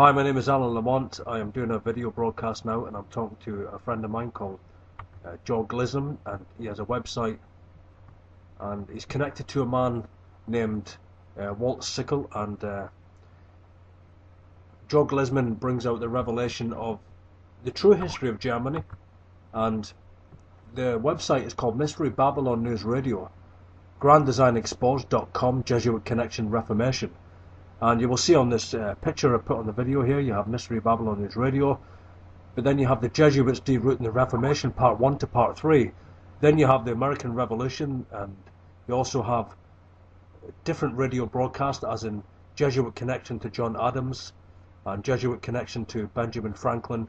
Hi, my name is Alan Lamont. I am doing a video broadcast now, and I'm talking to a friend of mine called Göhring, and he has a website, and he's connected to a man named Walt Sickle, and Göhring brings out the revelation of the true history of Germany, and the website is called Mystery Babylon News Radio, GrandDesignExposed.com, Jesuit Connection Reformation. And you will see on this picture I put on the video here, you have Mystery Babylon News Radio, but then you have the Jesuits derooting the Reformation, Part 1 to Part 3. Then you have the American Revolution, and you also have different radio broadcasts, as in Jesuit connection to John Adams, and Jesuit connection to Benjamin Franklin,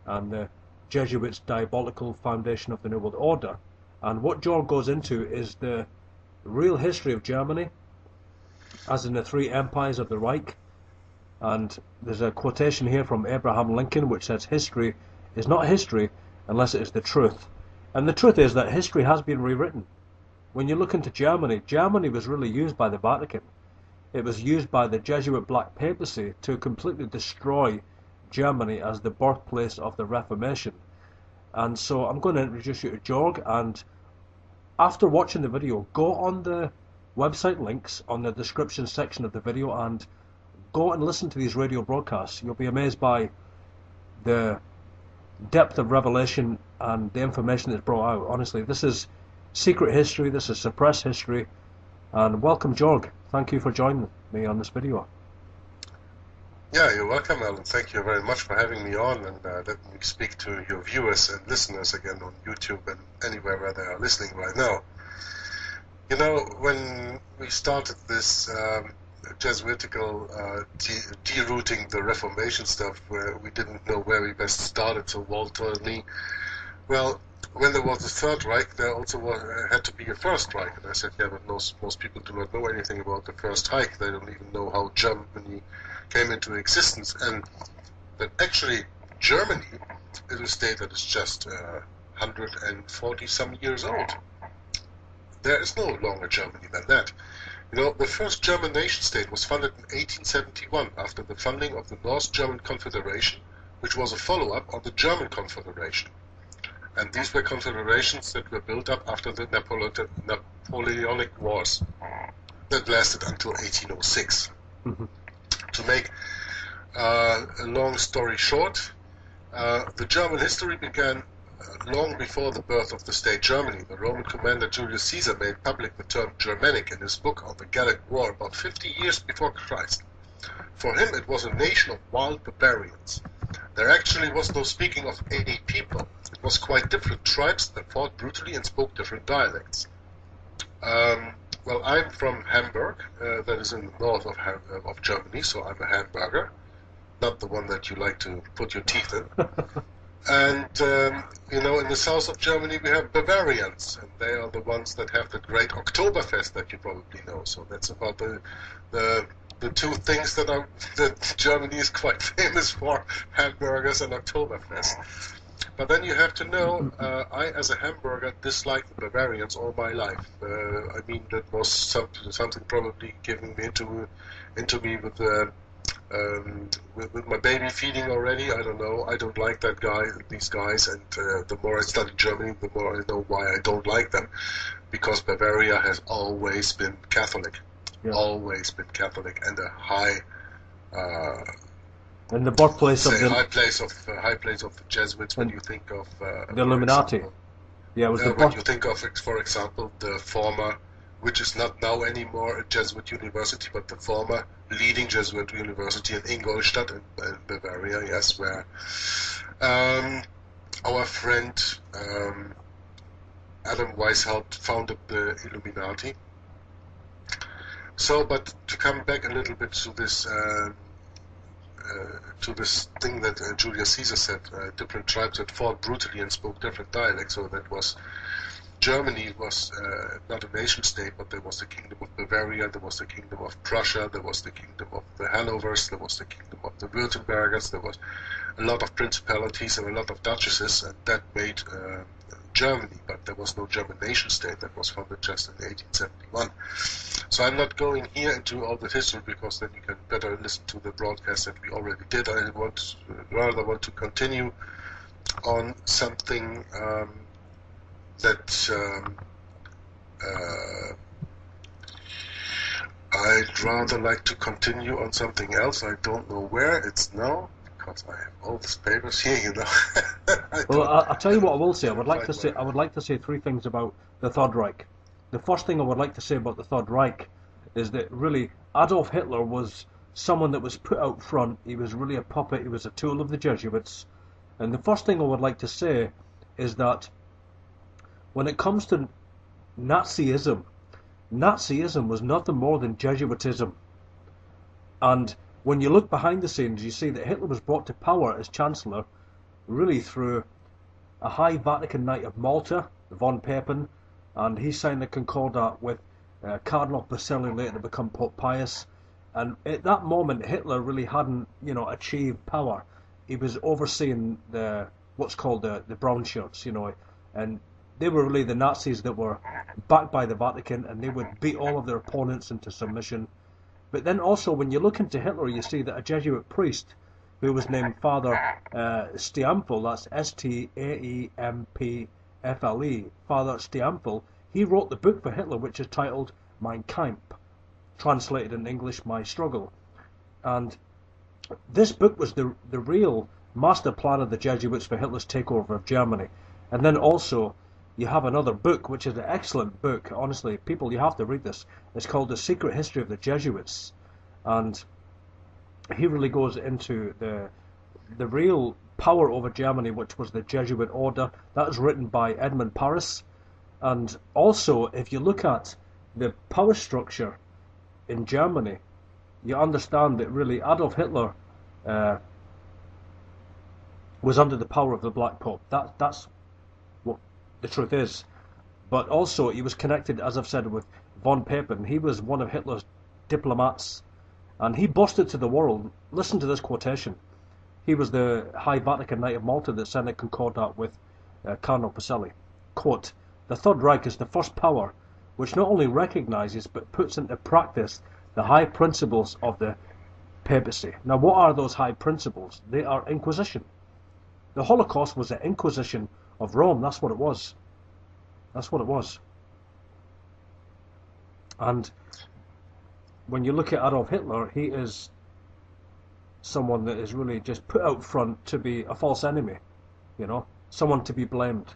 and the Jesuits' diabolical foundation of the New World Order. And what George goes into is the real history of Germany, as in the three empires of the Reich. And there's a quotation here from Abraham Lincoln which says, "History is not history unless it is the truth." And the truth is that history has been rewritten. When you look into Germany, Germany was really used by the Vatican. It was used by the Jesuit Black Papacy to completely destroy Germany as the birthplace of the Reformation. And so I'm going to introduce you to Georg, and after watching the video, go on the website links on the description section of the video and go and listen to these radio broadcasts. You'll be amazed by the depth of revelation and the information that's brought out. Honestly, this is secret history, this is suppressed history. And welcome, Georg. Thank you for joining me on this video. Yeah, you're welcome, Alan. Thank you very much for having me on, and let me speak to your viewers and listeners again on YouTube and anywhere where they are listening right now. You know, when we started this Jesuitical derooting the Reformation stuff, where we didn't know where we best started, so Walt told me, well, when there was the Third Reich, there also had to be a First Reich. And I said, yeah, but most people do not know anything about the First Reich. They don't even know how Germany came into existence. And that actually Germany is a state that is just 140 some years old. There is no longer Germany than that. You know, the first German nation state was founded in 1871 after the founding of the North German Confederation, which was a follow-up on the German Confederation. And these were confederations that were built up after the Napoleonic Wars that lasted until 1806. Mm-hmm. To make a long story short, the German history began long before the birth of the state Germany. The Roman commander Julius Caesar made public the term Germanic in his book on the Gallic War about 50 years before Christ. For him it was a nation of wild barbarians. There actually was no speaking of any people. It was quite different tribes that fought brutally and spoke different dialects. Well, I'm from Hamburg, that is in the north of Germany, so I'm a Hamburger, not the one that you like to put your teeth in. And, you know, in the south of Germany we have Bavarians, and they are the ones that have the great Oktoberfest that you probably know. So that's about the two things that Germany is quite famous for, hamburgers and Oktoberfest. But then you have to know, I as a Hamburger disliked the Bavarians all my life. I mean, that was something probably given into me with my baby feeding already. I don't know. I don't like these guys, and the more I study Germany, the more I know why I don't like them, because Bavaria has always been Catholic, always been Catholic, and a high. And the birthplace of the high place of the Jesuits. When you think of the Illuminati, example, yeah, it was when you think of, for example, the former, which is not now anymore a Jesuit university, but the former leading Jesuit university in Ingolstadt in Bavaria, yes, where our friend Adam Weishaupt founded the Illuminati. So, but to come back a little bit to this thing that Julius Caesar said, different tribes that fought brutally and spoke different dialects. So that was, Germany was not a nation state, but there was the kingdom of Bavaria, there was the kingdom of Prussia, there was the kingdom of the Hanovers, there was the kingdom of the Württembergers, there was a lot of principalities and a lot of duchesses, and that made Germany, but there was no German nation state that was founded just in 1871. So I'm not going here into all the history, because then you can better listen to the broadcast that we already did. I rather want to continue on something that I'd rather like to continue on something else. I don't know where it's now, because I have all these papers here, you know. Well, I'll tell you what I will say. I would like to say three things about the Third Reich. The first thing I would like to say about the Third Reich is that really Adolf Hitler was someone that was put out front. He was really a puppet. He was a tool of the Jesuits. And the first thing I would like to say is that when it comes to Nazism, Nazism was nothing more than Jesuitism. And when you look behind the scenes, you see that Hitler was brought to power as Chancellor really through a High Vatican Knight of Malta, von Papen, and he signed the Concordat with Cardinal Pacelli, later to become Pope Pius. And at that moment, Hitler really hadn't, achieved power. He was overseeing what's called the brown shirts, and they were really the Nazis that were backed by the Vatican, and they would beat all of their opponents into submission. But then also, when you look into Hitler, you see that a Jesuit priest who was named Father Stiampfel, that's Staempfle, Father Stiampfel, he wrote the book for Hitler, which is titled Mein Kampf, translated in English, My Struggle. And this book was the real master plan of the Jesuits for Hitler's takeover of Germany. And then also, you have another book, which is an excellent book. Honestly, people, you have to read this. It's called The Secret History of the Jesuits. And he really goes into the real power over Germany, which was the Jesuit order. That was written by Edmund Paris. And also, if you look at the power structure in Germany, you understand that really Adolf Hitler was under the power of the Black Pope. That's what the truth is. But also, he was connected, as I've said, with von Papen. He was one of Hitler's diplomats, and he boasted to the world. Listen to this quotation. He was the High Vatican Knight of Malta that signed a Concordat with Cardinal Pacelli. Quote, "The Third Reich is the first power which not only recognizes but puts into practice the high principles of the papacy." Now, what are those high principles? They are Inquisition. The Holocaust was the Inquisition of Rome. That's what it was. That's what it was. And when you look at Adolf Hitler, he is someone that is really just put out front to be a false enemy, someone to be blamed.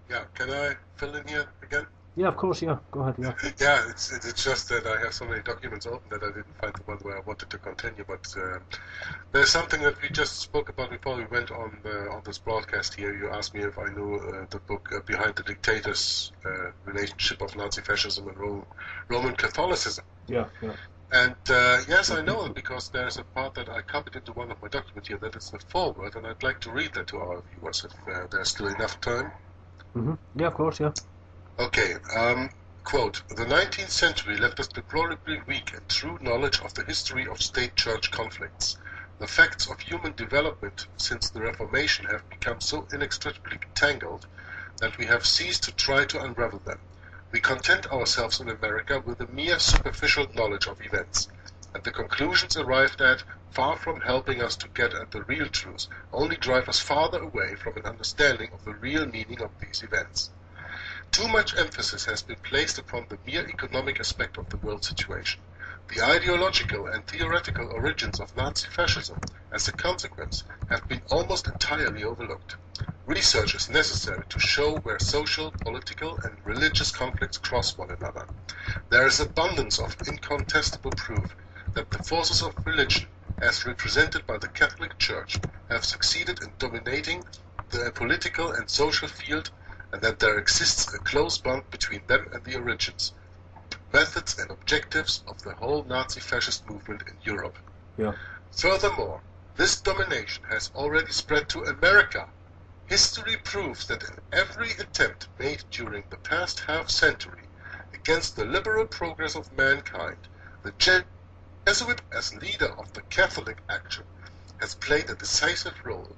Yeah, can I fill in here again? Yeah, of course, yeah. Go ahead, yeah. Yeah, it's just that I have so many documents open that I didn't find the one where I wanted to continue, but there's something that we just spoke about before we went on this broadcast here. You asked me if I knew the book Behind the Dictators, Relationship of Nazi Fascism and Roman Catholicism. Yeah, yeah. And yes, I know it, because there's a part that I copied into one of my documents here that is the foreword, and I'd like to read that to our viewers if there's still enough time. Mm-hmm. Yeah, of course, yeah. Okay, quote, "The 19th century left us deplorably weak in true knowledge of the history of state-church conflicts. The facts of human development since the Reformation have become so inextricably tangled that we have ceased to try to unravel them. We content ourselves in America with a mere superficial knowledge of events, and the conclusions arrived at, far from helping us to get at the real truth, only drive us farther away from an understanding of the real meaning of these events. Too much emphasis has been placed upon the mere economic aspect of the world situation. The ideological and theoretical origins of Nazi fascism, as a consequence, have been almost entirely overlooked. Research is necessary to show where social, political, and religious conflicts cross one another. There is abundance of incontestable proof that the forces of religion, as represented by the Catholic Church, have succeeded in dominating the political and social field, and that there exists a close bond between them and the origins, methods and objectives of the whole Nazi-fascist movement in Europe. Yeah. Furthermore, this domination has already spread to America. History proves that in every attempt made during the past half-century against the liberal progress of mankind, the Jesuit, as leader of the Catholic action, has played a decisive role.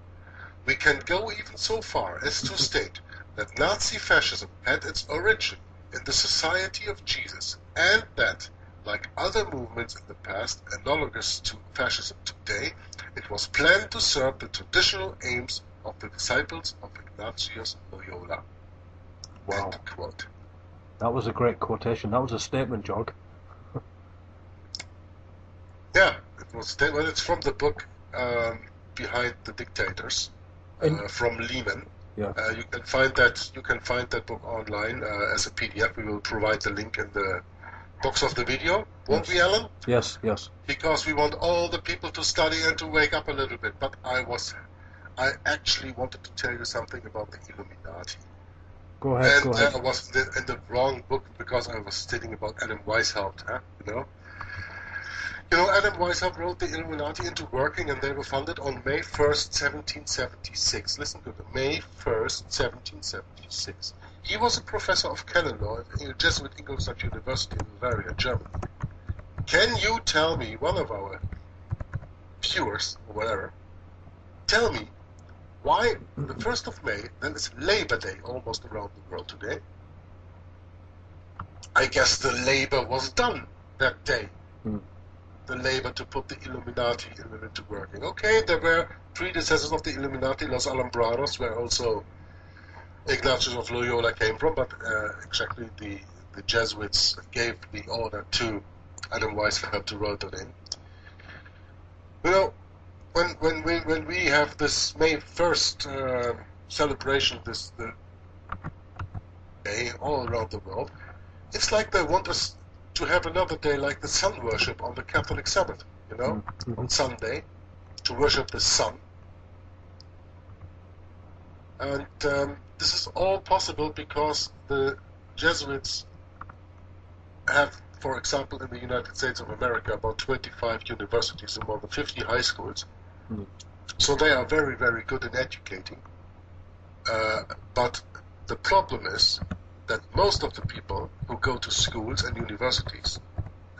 We can go even so far as to state that Nazi fascism had its origin in the Society of Jesus, and that, like other movements in the past analogous to fascism today, it was planned to serve the traditional aims of the disciples of Ignatius Loyola. Wow. End quote. That was a great quotation. That was a statement, Jog. Yeah, it was. Well, it's from the book Behind the Dictators, from Lehman. Yeah. You can find that. You can find that book online as a PDF. We will provide the link in the box of the video, won't we, Alan? Yes, yes. Because we want all the people to study and to wake up a little bit. But I actually wanted to tell you something about the Illuminati. Go ahead, go ahead. And I was in the wrong book because I was studying about Adam Weishaupt, you know? You know, Adam Weishaupt wrote the Illuminati into working, and they were founded on May 1st, 1776. Listen to it, May 1st, 1776. He was a professor of canon law at the Jesuit Ingolstadt University in Bavaria, Germany. Can you tell me, one of our viewers, or whatever, tell me why the 1st of May, then it's Labor Day almost around the world today? I guess the labor was done that day. The labor to put the Illuminati into working. Okay, there were predecessors of the Illuminati, Los Alumbrados, where also Ignatius of Loyola came from, but exactly the Jesuits gave the order to Adam Weishaupt to write it in. You know, when we have this May 1st celebration, this day all around the world, it's like they want us to have another day like the sun worship on the Catholic Sabbath, you know, on Sunday, to worship the sun. And this is all possible because the Jesuits have, for example, in the United States of America, about 25 universities and more than 50 high schools. So they are very, very good in educating. But the problem is that most of the people who go to schools and universities,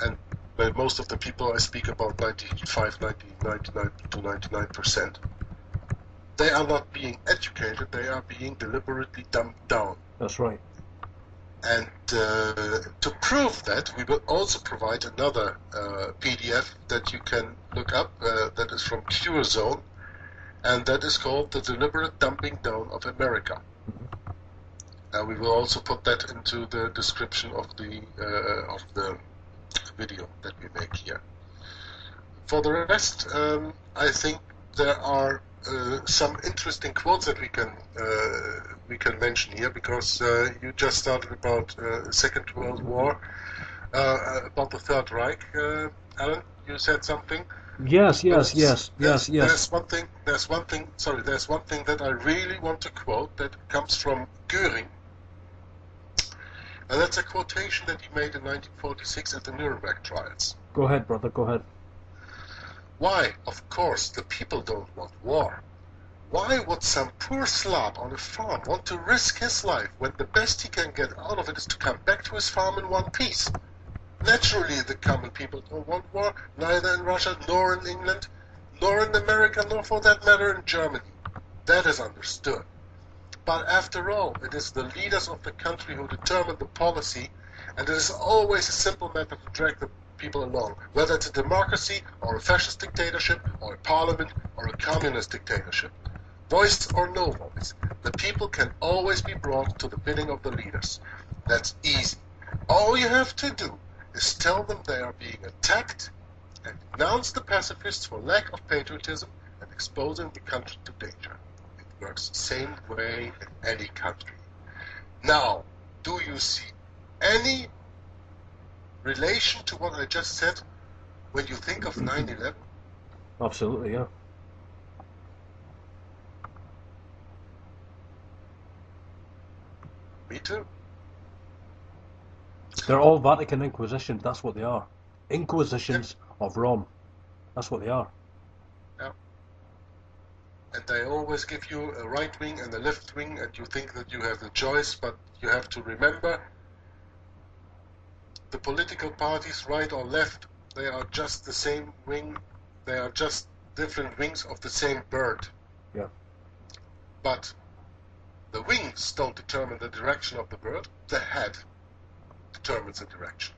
and by most of the people I speak about 99 to 99%, they are not being educated, they are being deliberately dumbed down. That's right. And to prove that, we will also provide another PDF that you can look up, that is from Cure Zone, and that is called The Deliberate Dumbing Down of America. We will also put that into the description of the video that we make here. For the rest, I think there are some interesting quotes that we can mention here, because you just started about Second World War, about the Third Reich. Alan, you said something. Yes. There's one thing that I really want to quote that comes from Göhring. And that's a quotation that he made in 1946 at the Nuremberg trials. Go ahead, brother, go ahead. Why, of course, the people don't want war. Why would some poor slob on a farm want to risk his life when the best he can get out of it is to come back to his farm in one piece? Naturally, the common people don't want war, neither in Russia, nor in England, nor in America, nor for that matter in Germany. That is understood. But after all, it is the leaders of the country who determine the policy, and it is always a simple matter to drag the people along, whether it's a democracy, or a fascist dictatorship, or a parliament, or a communist dictatorship. Voice or no voice, the people can always be brought to the bidding of the leaders. That's easy. All you have to do is tell them they are being attacked, and denounce the pacifists for lack of patriotism and exposing the country to danger. Works the same way in any country. Now, do you see any relation to what I just said when you think of 9/11? Absolutely, yeah. Me too. They're all Vatican Inquisitions, that's what they are. Inquisitions of Rome. That's what they are. Yeah. And they always give you a right wing and a left wing, and you think that you have the choice, but you have to remember the political parties, right or left, they are just the same wing, they are just different wings of the same bird. Yeah. But the wings don't determine the direction of the bird, the head determines the direction.